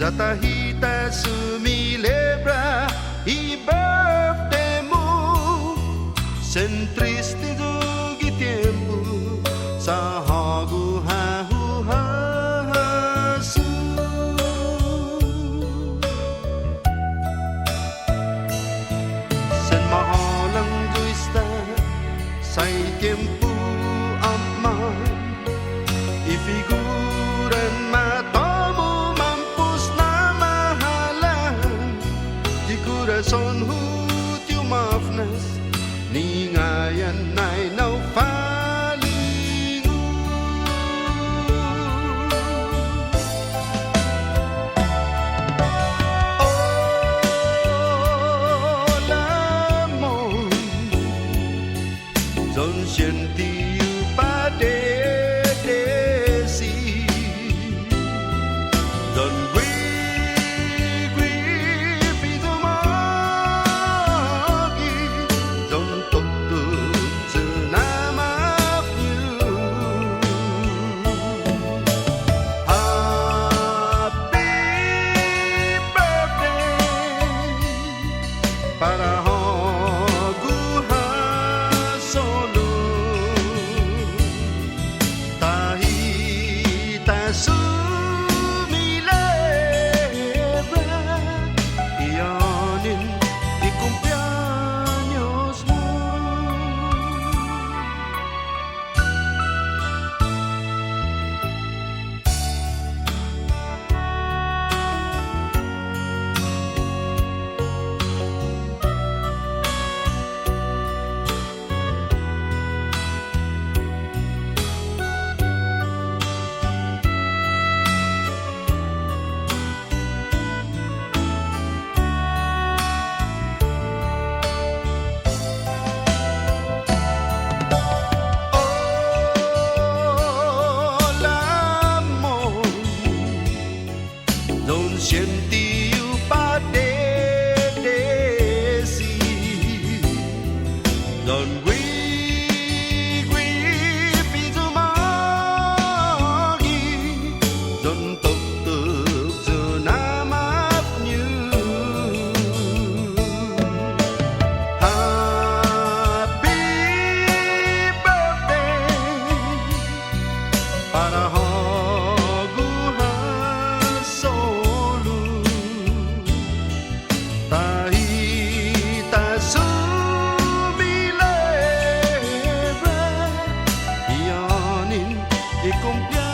Tatahita sumilebra i birthday mo sen triste dugi tempo sa hagu hahu hasu sen mahalang juista sai tempo aman ifiguran matamu mampus na mahalan di corazon hu maafnas ningayan ay naufalingu oh l'amor don't senti pade para hagu hasolo tahita sumilebra iyanin di cumpleaños mo non senti padedesi don gui pizumagi don tục tự giờ nam áp như happy birthday para hagu hasolo tahita sumilebra iyanin di cumpleaños